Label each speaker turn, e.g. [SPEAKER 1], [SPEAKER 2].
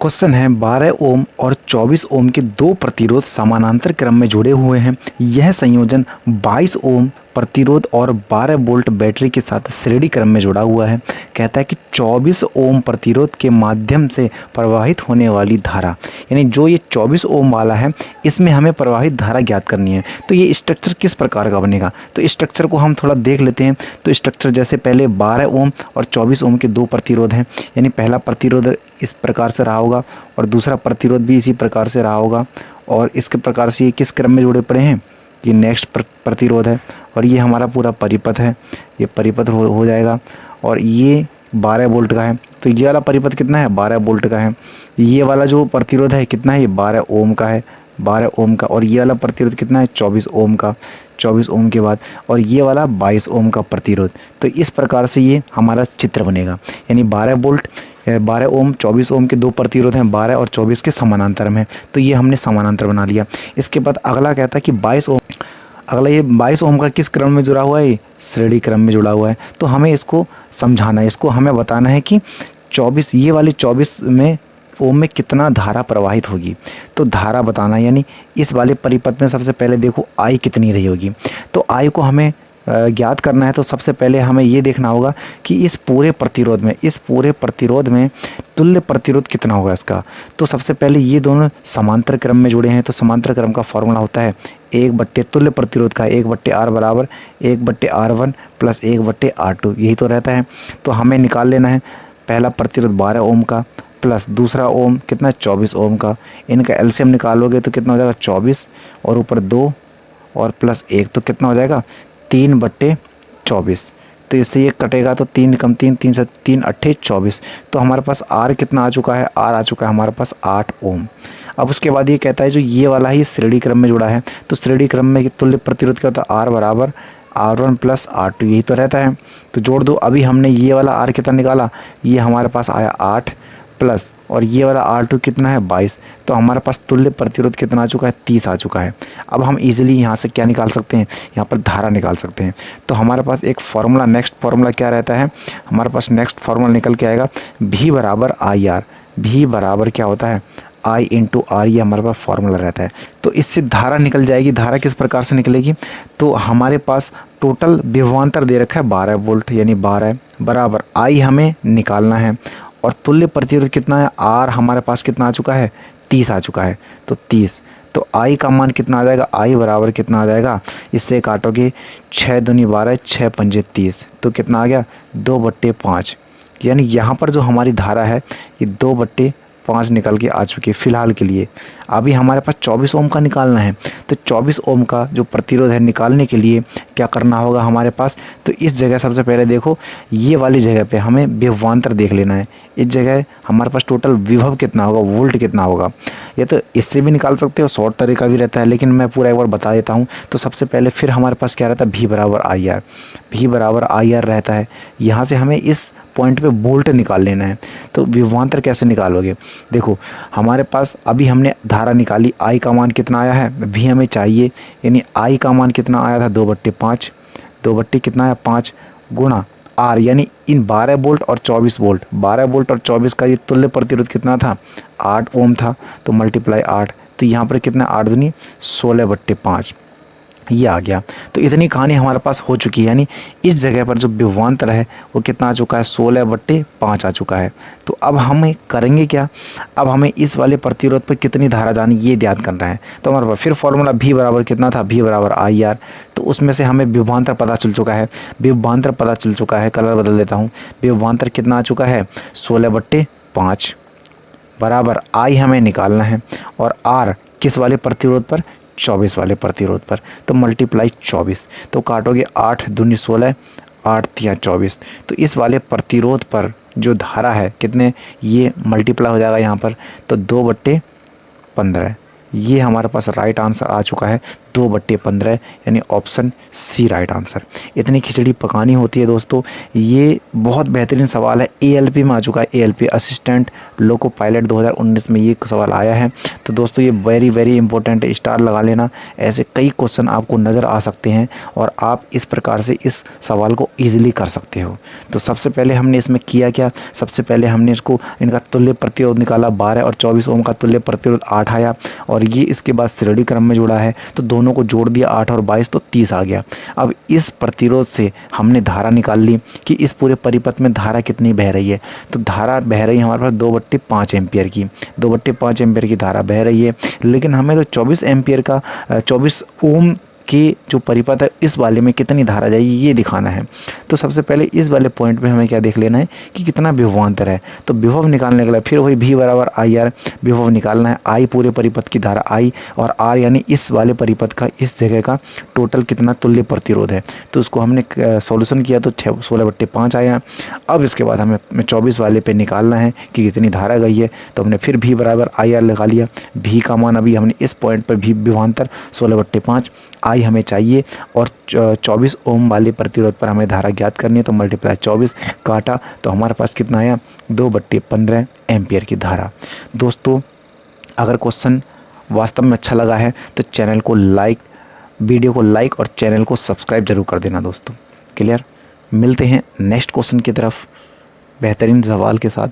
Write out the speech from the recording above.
[SPEAKER 1] Question है 12 ओम और 24 ओम के दो प्रतिरोध समानांतर क्रम में जुड़े हुए हैं। यह संयोजन 22 ओम प्रतिरोध और 12 वोल्ट बैटरी के साथ श्रेणी क्रम में जुड़ा हुआ है। कहता है कि 24 ओम प्रतिरोध के माध्यम से प्रवाहित होने वाली धारा, यानी जो ये 24 ओम वाला है इसमें हमें प्रवाहित धारा ज्ञात करनी है। तो ये स्ट्रक्चर किस प्रकार का बनेगा, तो स्ट्रक्चर को हम थोड़ा देख लेते हैं। तो स्ट्रक्चर जैसे पहले 12 ओम और 24 ओम के दो प्रतिरोध हैं, यानी पहला प्रतिरोध इस प्रकार से रहा होगा और दूसरा प्रतिरोध भी इसी प्रकार से रहा होगा। और इसके प्रकार से ये किस क्रम में जुड़े पड़े हैं, ये नेक्स्ट प्रतिरोध है और ये हमारा पूरा परिपथ है, ये परिपथ हो जाएगा। और ये 12 वोल्ट का है, तो ये वाला परिपथ कितना है, 12 वोल्ट का है। ये वाला जो प्रतिरोध है कितना है, ये 12 ओम का है, 12 ओम का। और ये वाला प्रतिरोध कितना है, 24 ओम का, 24 ओम के बाद। और ये वाला 22 ओम का प्रतिरोध। तो इस प्रकार से ये हमारा चित्र बनेगा, यानी 12 वोल्ट 12 ओम 24 ओम के दो प्रतिरोध हैं, 12 और 24 के समानांतर में। तो ये हमने समानांतर बना लिया। इसके बाद अगला कहता है कि 22 ओम, अगला ये 22 ओम का किस क्रम में जुड़ा हुआ है, श्रेणी क्रम में जुड़ा हुआ है। तो हमें इसको समझाना है, इसको हमें बताना है कि 24 ये वाले 24 में ओम में कितना धारा प्रवाहित होगी। तो धारा बताना, यानी इस वाले परिपथ में सबसे पहले देखो आई कितनी रही होगी। तो आई को हमें ज्ञात करना है। तो सबसे पहले हमें ये देखना होगा कि इस पूरे प्रतिरोध में तुल्य प्रतिरोध कितना होगा इसका। तो सबसे पहले ये दोनों समांतर क्रम में जुड़े हैं, तो समांतर क्रम का फॉर्मूला होता है 1/, तुल्य प्रतिरोध का 1/R बराबर 1/R1 प्लस 1/R2, यही तो रहता है। तो हमें निकाल लेना है पहला प्रतिरोध 12 ओम का प्लस दूसरा ओम कितना 24 ओम का। इनका एलसीएम निकालोगे तो कितना हो जाएगा 24 और ऊपर 2 और प्लस 1, तो कितना हो जाएगा 3/24। तो इससे ये कटेगा तो 3 कम 3, 3 से 3 अट्ठे 24। तो हमारे पास आर कितना आ चुका है, आर आ चुका है हमारे पास 8 ओम। अब उसके बाद ये कहता है जो ये वाला ही श्रेणी क्रम में जुड़ा है, तो श्रेणी क्रम में तुल्य प्रतिरोध क्या होता है, आर बराबर R1 प्लस R2, यही तो रहता है। तो जोड़ दो। अभी हमने ये वाला आर कितना निकाला, ये हमारे पास आया 8 प्लस, और ये वाला R2 कितना है 22। तो हमारे पास तुल्य प्रतिरोध कितना आ चुका है, 30 आ चुका है। अब हम इजीली यहाँ से क्या निकाल सकते हैं, यहाँ पर धारा निकाल सकते हैं। तो हमारे पास एक फार्मूला, नेक्स्ट फार्मूला क्या रहता है, हमारे पास नेक्स्ट फार्मूला निकल के आएगा V बराबर IR। V बराबर क्या होता है, I इंटू आर, ये हमारे पास फार्मूला रहता है। तो इससे धारा निकल जाएगी। धारा किस प्रकार से निकलेगी, तो हमारे पास टोटल विभवांतर दे रखा है 12 वोल्ट, यानी 12 बराबर I हमें निकालना है। और तुल्य प्रतिरोध कितना है, R हमारे पास कितना आ चुका है, 30 आ चुका है। तो 30, तो I का मान कितना आ जाएगा, I बराबर कितना आ जाएगा, इससे काटोगे 6 दूनी 12, 6 पंजे 30, तो कितना आ गया 2/5। यानी यहाँ पर जो हमारी धारा है ये 2/5 निकल के आ चुकी है फ़िलहाल के लिए। अभी हमारे पास 24 ओम का निकालना है। तो 24 ओम का जो प्रतिरोध है निकालने के लिए क्या करना होगा हमारे पास, तो इस जगह सबसे पहले देखो ये वाली जगह पे हमें विभवांतर देख लेना है। इस जगह हमारे पास टोटल विभव कितना होगा, वोल्ट कितना होगा। ये तो इससे भी निकाल सकते हो, शॉर्ट तरीका भी रहता है, लेकिन मैं पूरा एक बार बता देता हूँ। तो सबसे पहले फिर हमारे पास क्या रहता है, V बराबर IR। V बराबर IR रहता है। यहाँ से हमें इस पॉइंट पे वोल्ट निकाल लेना है। तो विभवांतर कैसे निकालोगे, देखो हमारे पास अभी हमने धारा निकाली, I का मान कितना आया है, V हमें चाहिए, यानी I का मान कितना आया था 2/5, 2 कितना आया 5 गुणा R, यानी इन 12 वोल्ट और 24 वोल्ट, 12 वोल्ट और 24 का ये तुल्य प्रतिरोध कितना था 8 ओम था। तो मल्टीप्लाई 8, तो यहाँ पर कितना 8 दूनी 16/5, ये आ गया। तो इतनी कहानी हमारे पास हो चुकी है, यानी इस जगह पर जो विभवांतर है वो कितना आ चुका है 16/5 आ चुका है। तो अब हमें करेंगे क्या, अब हमें इस वाले प्रतिरोध पर कितनी धारा जानी ये ध्यान करना है। तो हमारे पास फिर फॉर्मूला V बराबर कितना था, V बराबर IR। तो उसमें से हमें विभवांतर पता चल चुका है, विभवांतर पता चल चुका है, कलर बदल देता हूँ। विभवांतर कितना आ चुका है 16/5 बराबर I हमें निकालना है, और R किस वाले प्रतिरोध पर, 24 वाले प्रतिरोध पर। तो मल्टीप्लाई 24, तो काटोगे 8 दूनी 16, 8 तिया 24। तो इस वाले प्रतिरोध पर जो धारा है कितने, ये मल्टीप्लाई हो जाएगा यहाँ पर, तो 2/15। ये हमारे पास राइट आंसर आ चुका है 2/15 यानी ऑप्शन सी राइट आंसर। इतनी खिचड़ी पकानी होती है दोस्तों। ये बहुत बेहतरीन सवाल है, ALP में आ चुका है, ALP असिस्टेंट लोको पायलट 2019 में ये सवाल आया है। तो दोस्तों ये वेरी वेरी इंपॉर्टेंट है, स्टार लगा लेना। ऐसे कई क्वेश्चन आपको नज़र आ सकते हैं और आप इस प्रकार से इस सवाल को ईजिली कर सकते हो। तो सबसे पहले हमने इसमें किया क्या, सबसे पहले हमने इसको इनका तुल्य प्रतिरोध निकाला, 12 और 24 ओम का तुल्य प्रतिरोध 8 आया, और ये इसके बाद श्रेणी क्रम में जुड़ा है तो दोनों को जोड़ दिया, 8 और 22 तो 30 आ गया। अब इस प्रतिरोध से हमने धारा निकाल ली कि इस पूरे परिपथ में धारा कितनी बह रही है। तो धारा बह रही है हमारे पास 2/5 एम्पियर की, 2/5 एम्पियर की धारा बह रही है। लेकिन हमें तो 24 एम्पियर का 24 ओम कि जो परिपथ है इस वाले में कितनी धारा जाएगी ये दिखाना है। तो सबसे पहले इस वाले पॉइंट पे हमें क्या देख लेना है कि कितना विभवांतर है। तो विभव निकालने के लिए फिर वही V बराबर IR विभव निकालना है। I पूरे परिपथ की धारा I और R यानी इस वाले परिपथ का इस जगह का टोटल कितना तुल्य प्रतिरोध है। तो उसको हमने सॉल्यूशन किया तो 16/5 आया। अब इसके बाद हमें 24 वाले पे निकालना है कि कितनी धारा गई है। तो हमने फिर V बराबर IR लगा लिया। V का मान अभी हमने इस पॉइंट पर V विभवांतर 16/5 I हमें चाहिए और 24 ओम वाले प्रतिरोध पर हमें धारा ज्ञात करनी है। तो मल्टीप्लाई 24 काटा तो हमारे पास कितना आया 2/15 एम्पियर की धारा। दोस्तों अगर क्वेश्चन वास्तव में अच्छा लगा है तो चैनल को लाइक, वीडियो को लाइक और चैनल को सब्सक्राइब जरूर कर देना दोस्तों। क्लियर, मिलते हैं नेक्स्ट क्वेश्चन की तरफ बेहतरीन सवाल के साथ।